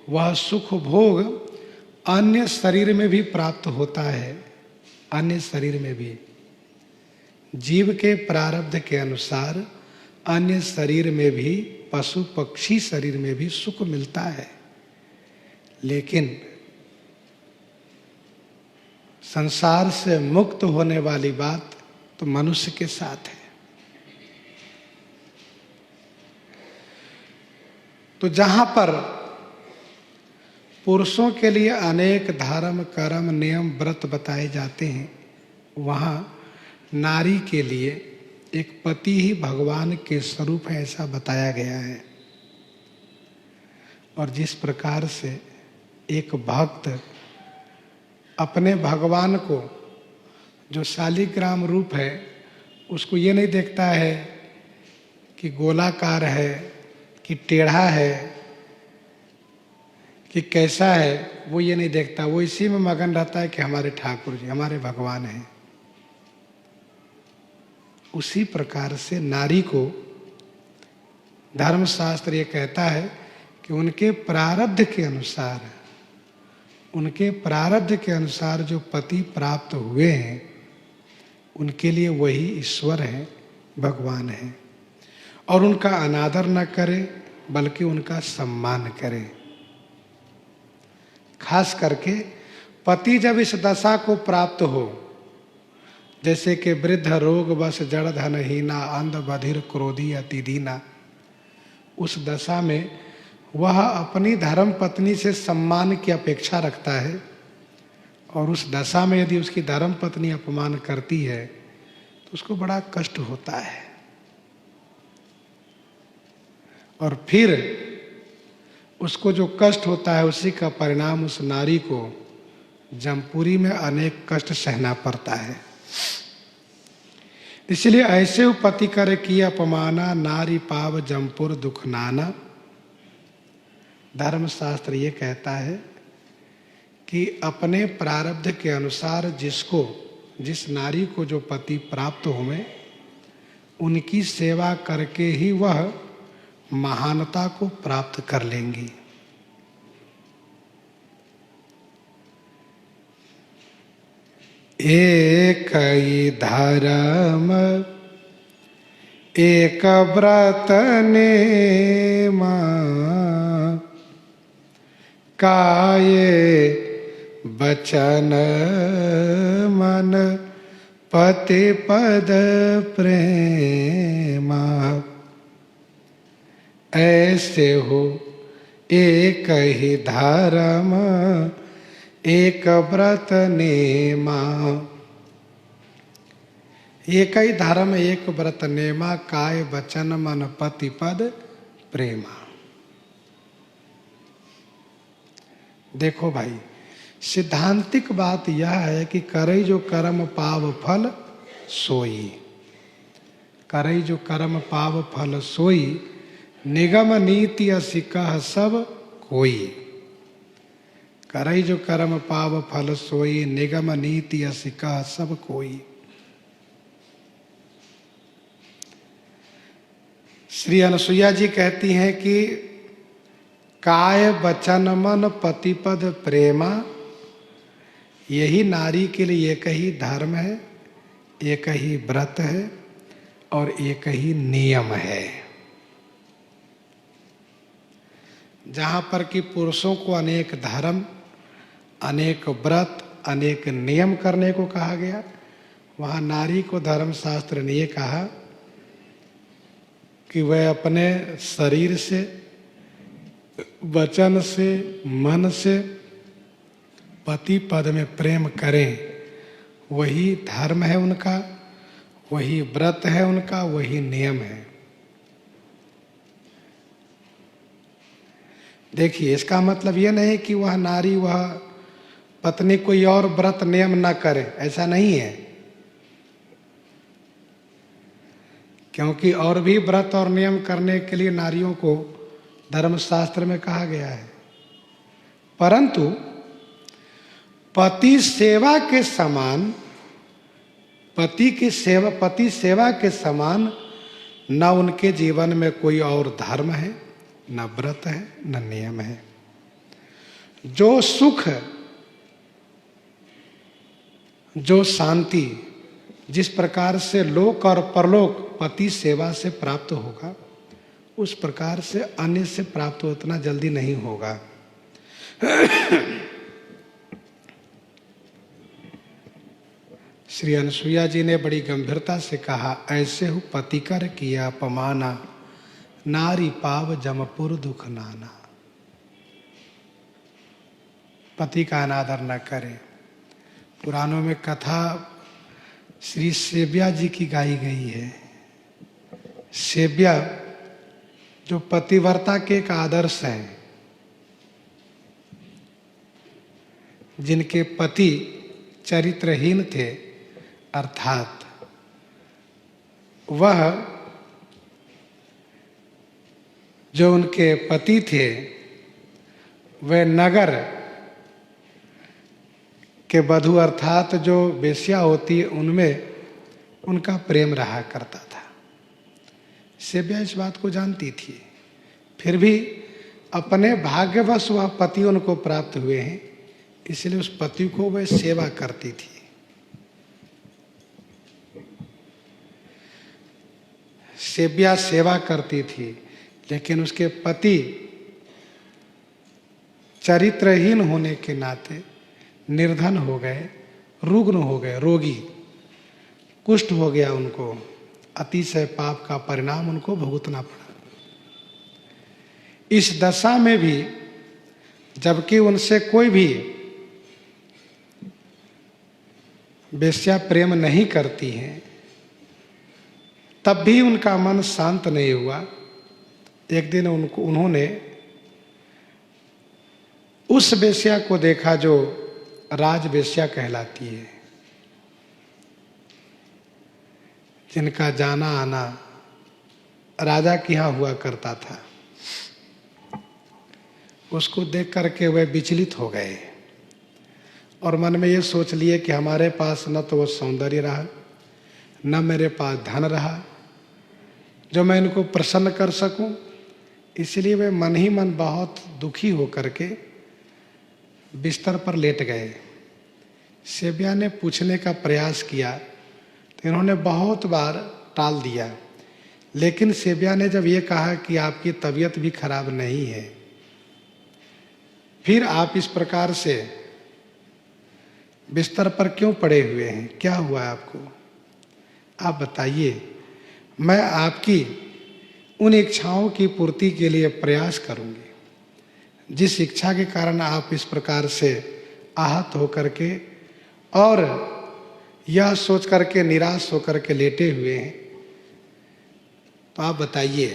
वह सुख भोग अन्य शरीर में भी प्राप्त होता है। अन्य शरीर में भी जीव के प्रारब्ध के अनुसार अन्य शरीर में भी, पशु पक्षी शरीर में भी सुख मिलता है। लेकिन संसार से मुक्त होने वाली बात तो मनुष्य के साथ है। तो जहां पर पुरुषों के लिए अनेक धर्म कर्म नियम व्रत बताए जाते हैं, वहां नारी के लिए एक पति ही भगवान के स्वरूप है, ऐसा बताया गया है। और जिस प्रकार से एक भक्त अपने भगवान को, जो शालिग्राम रूप है, उसको ये नहीं देखता है कि गोलाकार है कि टेढ़ा है कि कैसा है, वो ये नहीं देखता। वो इसी में मगन रहता है कि हमारे ठाकुर जी, हमारे भगवान हैं। उसी प्रकार से नारी को धर्मशास्त्र ये कहता है कि उनके प्रारब्ध के अनुसार, उनके प्रारब्ध के अनुसार जो पति प्राप्त हुए हैं, उनके लिए वही ईश्वर है, भगवान है। और उनका अनादर न करे बल्कि उनका सम्मान करे। खास करके पति जब इस दशा को प्राप्त हो, जैसे कि वृद्ध रोग बस जड़ धनहीना, अंध बधिर क्रोधी अति दीना, उस दशा में वह अपनी धर्म पत्नी से सम्मान की अपेक्षा रखता है। और उस दशा में यदि उसकी धर्म पत्नी अपमान करती है तो उसको बड़ा कष्ट होता है। और फिर उसको जो कष्ट होता है, उसी का परिणाम उस नारी को जमपुरी में अनेक कष्ट सहना पड़ता है। इसलिए ऐसे पति कर किया अपमाना, नारी पाव जमपुर दुख नाना। धर्मशास्त्र ये कहता है कि अपने प्रारब्ध के अनुसार जिसको, जिस नारी को जो पति प्राप्त हुए, उनकी सेवा करके ही वह महानता को प्राप्त कर लेंगी। एक ही धर्म एक व्रत नेम, काये बचन मन पति पद प्रेमा। ऐसे हो एक ही धर्म एक व्रत नेमा। एक ही धर्म एक व्रत नेमा, काय वचन मन पति पद प्रेमा। देखो भाई, सिद्धांतिक बात यह है कि करई जो कर्म पाव फल सोई, करई जो कर्म पाव फल सोई, निगम नीति असि कह सब कोई। करई जो कर्म पाव फल सोई, निगम नीति असि कह सब कोई। श्री अनसुईया जी कहती हैं कि काय वचन मन पतिपद प्रेमा, यही नारी के लिए एक ही धर्म है, एक ही व्रत है और एक ही नियम है। जहाँ पर कि पुरुषों को अनेक धर्म, अनेक व्रत, अनेक नियम करने को कहा गया, वहाँ नारी को धर्मशास्त्र ने ये कहा कि वह अपने शरीर से, वचन से, मन से पति पद में प्रेम करें। वही धर्म है उनका, वही व्रत है उनका, वही नियम है। देखिए, इसका मतलब यह नहीं कि वह नारी, वह पत्नी कोई और व्रत नियम ना करे, ऐसा नहीं है। क्योंकि और भी व्रत और नियम करने के लिए नारियों को धर्मशास्त्र में कहा गया है। परंतु पति सेवा के समान, पति सेवा के समान न उनके जीवन में कोई और धर्म है, न व्रत है, न नियम है। जो सुख, जो शांति जिस प्रकार से लोक और परलोक पति सेवा से प्राप्त होगा, उस प्रकार से अन्य से प्राप्त उतना जल्दी नहीं होगा। श्री अनसुईया जी ने बड़ी गंभीरता से कहा, ऐसे हो पति कर किया अपमाना, नारी पाव जमपुर दुख नाना। पति का अनादर न करे। पुराणों में कथा श्री सेव्या जी की गाई गई है। सेव्या जो पतिव्रता के एक आदर्श है, जिनके पति चरित्रहीन थे, अर्थात वह जो उनके पति थे वे नगर के वधू अर्थात जो वेश्या होती है उनमें उनका प्रेम रहा करता था। सेव्या इस बात को जानती थी, फिर भी अपने भाग्यवश वह पति उनको प्राप्त हुए हैं, इसलिए उस पति को वह सेवा करती थी। सेव्या सेवा करती थी, लेकिन उसके पति चरित्रहीन होने के नाते निर्धन हो गए, रुग्ण हो गए, रोगी, कुष्ठ हो गया उनको। अतिशय पाप का परिणाम उनको भुगतना पड़ा। इस दशा में भी जबकि उनसे कोई भी वेश्या प्रेम नहीं करती है, तब भी उनका मन शांत नहीं हुआ। एक दिन उन्होंने उस वेश्या को देखा जो राज वेश्या कहलाती है, जिनका जाना आना राजा के यहाँ हुआ करता था। उसको देख करके वे विचलित हो गए और मन में ये सोच लिए कि हमारे पास न तो वो सौंदर्य रहा, न मेरे पास धन रहा जो मैं इनको प्रसन्न कर सकूं। इसलिए वे मन ही मन बहुत दुखी हो करके बिस्तर पर लेट गए। सेव्या ने पूछने का प्रयास किया तो इन्होंने बहुत बार टाल दिया, लेकिन सेव्या ने जब ये कहा कि आपकी तबीयत भी खराब नहीं है, फिर आप इस प्रकार से बिस्तर पर क्यों पड़े हुए हैं, क्या हुआ आपको, आप बताइए, मैं आपकी उन इच्छाओं की पूर्ति के लिए प्रयास करूंगी जिस इच्छा के कारण आप इस प्रकार से आहत होकर के और यह सोच करके निराश होकर के लेटे हुए हैं, तो आप बताइए।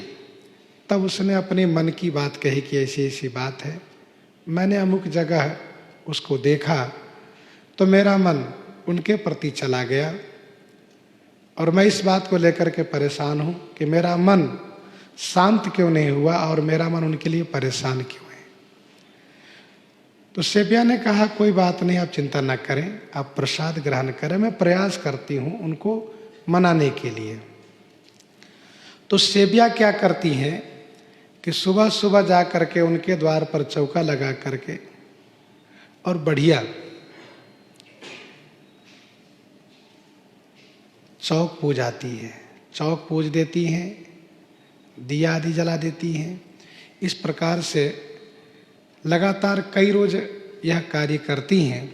तब उसने अपने मन की बात कही कि ऐसी ऐसी बात है, मैंने अमुक जगह उसको देखा तो मेरा मन उनके प्रति चला गया और मैं इस बात को लेकर के परेशान हूं कि मेरा मन शांत क्यों नहीं हुआ और मेरा मन उनके लिए परेशान क्यों है। तो सेव्या ने कहा कोई बात नहीं, आप चिंता न करें, आप प्रसाद ग्रहण करें, मैं प्रयास करती हूं उनको मनाने के लिए। तो सेव्या क्या करती हैं कि सुबह सुबह जा करके उनके द्वार पर चौका लगा करके और बढ़िया चौक पूजाती है, चौक पूज देती हैं, दिया आदि जला देती हैं। इस प्रकार से लगातार कई रोज यह कार्य करती हैं।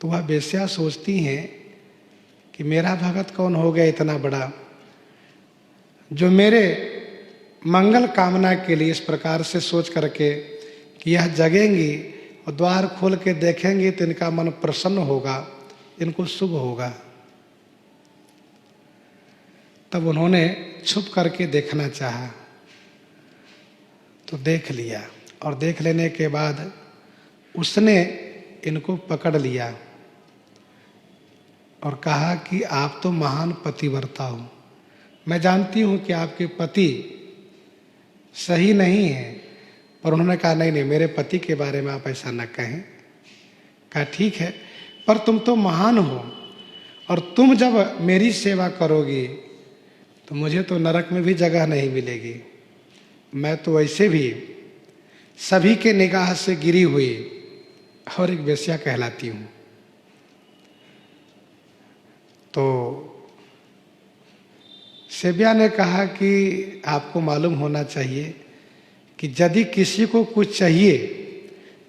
तो वह वेश्या सोचती हैं कि मेरा भगत कौन हो गया इतना बड़ा जो मेरे मंगल कामना के लिए इस प्रकार से सोच करके कि यह जगेंगी और द्वार खोल के देखेंगे तो इनका मन प्रसन्न होगा, इनको शुभ होगा। तब उन्होंने छुप करके देखना चाहा तो देख लिया और देख लेने के बाद उसने इनको पकड़ लिया और कहा कि आप तो महान पतिव्रता हो, मैं जानती हूं कि आपके पति सही नहीं है। पर उन्होंने कहा नहीं नहीं, मेरे पति के बारे में आप ऐसा न कहें। कहा ठीक है, पर तुम तो महान हो और तुम जब मेरी सेवा करोगी तो मुझे तो नरक में भी जगह नहीं मिलेगी। मैं तो वैसे भी सभी के निगाह से गिरी हुई और एक वेश्या कहलाती हूं। तो सेव्या ने कहा कि आपको मालूम होना चाहिए कि यदि किसी को कुछ चाहिए,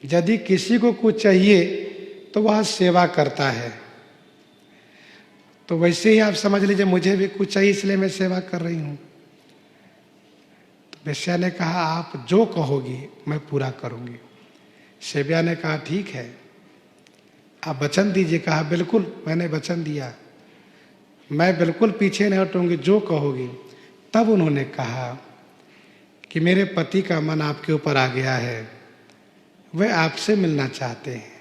यदि किसी को कुछ चाहिए तो वह सेवा करता है। तो वैसे ही आप समझ लीजिए मुझे भी कुछ चाहिए इसलिए मैं सेवा कर रही हूं। तो वेश्या ने कहा आप जो कहोगी मैं पूरा करूंगी। सेव्या ने कहा ठीक है, आप वचन दीजिए। कहा बिल्कुल, मैंने वचन दिया, मैं बिल्कुल पीछे नहीं हटूंगी, जो कहोगी। तब उन्होंने कहा कि मेरे पति का मन आपके ऊपर आ गया है, वे आपसे मिलना चाहते हैं।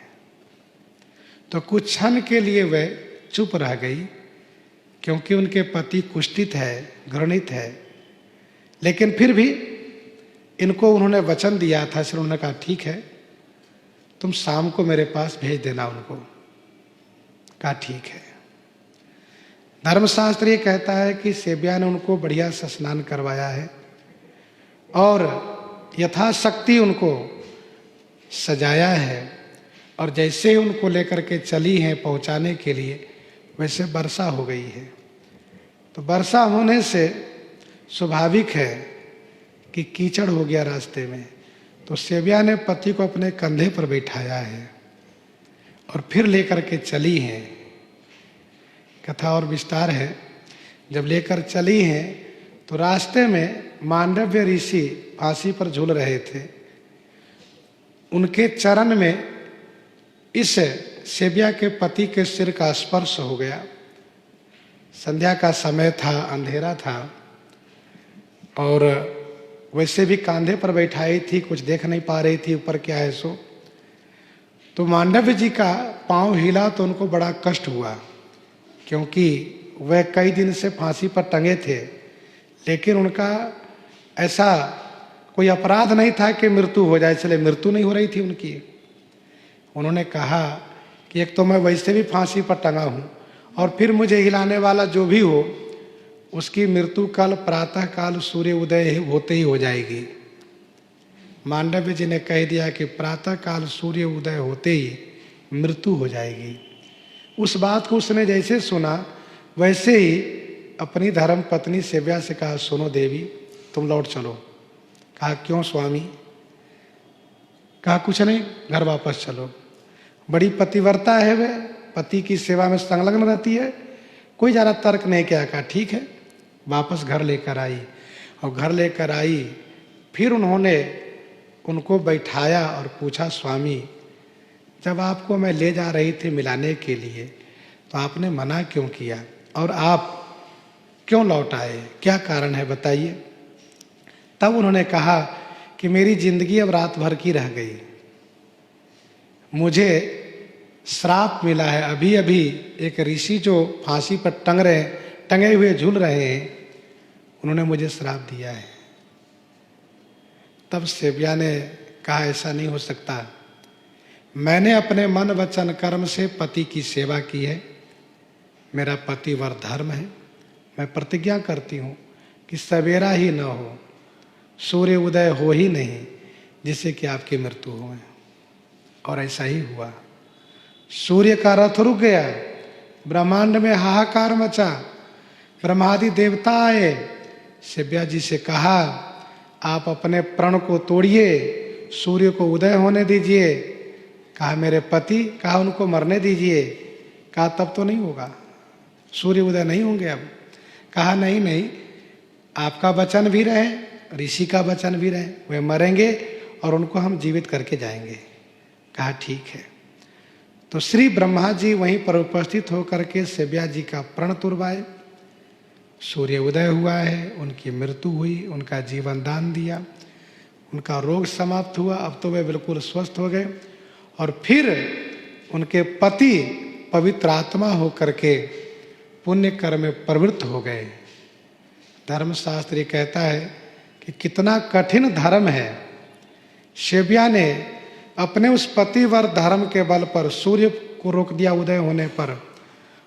तो कुछ क्षण के लिए वे चुप रह गई, क्योंकि उनके पति कुष्ठित है, घृणित है। लेकिन फिर भी इनको उन्होंने वचन दिया था, इसलिए उन्होंने कहा ठीक है, तुम शाम को मेरे पास भेज देना उनको। कहा ठीक है। धर्मशास्त्र ये कहता है कि सेबिया ने उनको बढ़िया से स्नान करवाया है और यथाशक्ति उनको सजाया है, और जैसे ही उनको लेकर के चली हैं पहुंचाने के लिए, वैसे वर्षा हो गई है। तो वर्षा होने से स्वाभाविक है कि कीचड़ हो गया रास्ते में। तो सेबिया ने पति को अपने कंधे पर बैठाया है और फिर लेकर के चली हैं। कथा और विस्तार है। जब लेकर चली हैं तो रास्ते में मांडव्य ऋषि फांसी पर झूल रहे थे। उनके चरण में इस सेबिया के पति के सिर का स्पर्श हो गया। संध्या का समय था, अंधेरा था, और वैसे भी कांधे पर बैठाई थी, कुछ देख नहीं पा रही थी ऊपर क्या है सो। तो मांडव्य जी का पांव हिला तो उनको बड़ा कष्ट हुआ, क्योंकि वह कई दिन से फांसी पर टंगे थे, लेकिन उनका ऐसा कोई अपराध नहीं था कि मृत्यु हो जाए, इसलिए मृत्यु नहीं हो रही थी उनकी। उन्होंने कहा कि एक तो मैं वैसे भी फांसी पर टंगा हूँ, और फिर मुझे हिलाने वाला जो भी हो उसकी मृत्यु कल प्रातः काल सूर्य उदय होते ही हो जाएगी। मांडव्य जी ने कह दिया कि प्रातः काल सूर्य उदय होते ही मृत्यु हो जाएगी। उस बात को उसने जैसे सुना, वैसे ही अपनी धर्म पत्नी सेबिया से कहा, सुनो देवी, तुम लौट चलो। कहा क्यों स्वामी? कहा कुछ नहीं, घर वापस चलो। बड़ी पतिव्रता है वह, पति की सेवा में संलग्न रहती है, कोई ज़्यादा तर्क नहीं किया। कहा ठीक है, वापस घर लेकर आई। और घर लेकर आई, फिर उन्होंने उनको बैठाया और पूछा, स्वामी जब आपको मैं ले जा रही थी मिलाने के लिए तो आपने मना क्यों किया, और आप क्यों लौट आए, क्या कारण है बताइए। तब उन्होंने कहा कि मेरी जिंदगी अब रात भर की रह गई, मुझे श्राप मिला है। अभी अभी एक ऋषि जो फांसी पर टंगे हुए झूल रहे हैं, उन्होंने मुझे श्राप दिया है। तब सेबिया ने कहा ऐसा नहीं हो सकता, मैंने अपने मन वचन कर्म से पति की सेवा की है, मेरा पतिव्रत धर्म है। मैं प्रतिज्ञा करती हूँ कि सवेरा ही न हो, सूर्य उदय हो ही नहीं, जिससे कि आपकी मृत्यु हो। और ऐसा ही हुआ। सूर्य का रथ रुक गया, ब्रह्मांड में हाहाकार मचा, ब्रह्मादि देवता आए। सेबिया जी से कहा, आप अपने प्रण को तोड़िए, सूर्य को उदय होने दीजिए। कहा मेरे पति, कहा उनको मरने दीजिए। कहा तब तो नहीं होगा, सूर्य उदय नहीं होंगे अब। कहा नहीं नहीं, आपका वचन भी रहे, ऋषि का वचन भी रहे, वे मरेंगे और उनको हम जीवित करके जाएंगे। कहा ठीक है। तो श्री ब्रह्मा जी वहीं पर उपस्थित होकर के सेबिया जी का प्रण तुरवाए। सूर्य उदय हुआ है, उनकी मृत्यु हुई, उनका जीवन दान दिया, उनका रोग समाप्त हुआ। अब तो वे बिल्कुल स्वस्थ हो गए, और फिर उनके पति पवित्र आत्मा होकर के पुण्य कर्म में प्रवृत्त हो गए। धर्मशास्त्र ये कहता है कि कितना कठिन धर्म है। सेबिया ने अपने उस पतिव्रत धर्म के बल पर सूर्य को रोक दिया उदय होने पर,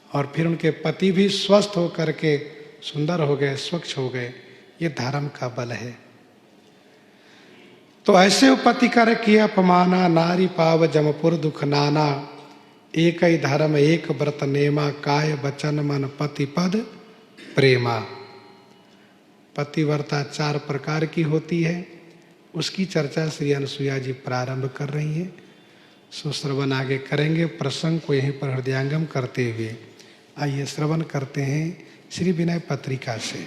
और फिर उनके पति भी स्वस्थ होकर के सुंदर हो गए, स्वच्छ हो गए। ये धर्म का बल है। तो ऐसे पति कर किया अपमाना, नारी पाव जमपुर दुख नाना। एक ही धर्म एक व्रत नेमा, काय वचन मन पति पद प्रेमा। पतिव्रता 4 प्रकार की होती है, उसकी चर्चा श्री अनुसुईया जी प्रारंभ कर रही हैं। सो श्रवण आगे करेंगे। प्रसंग को यहीं पर हृदयांगम करते हुए आइए श्रवण करते हैं श्री विनय पत्रिका से।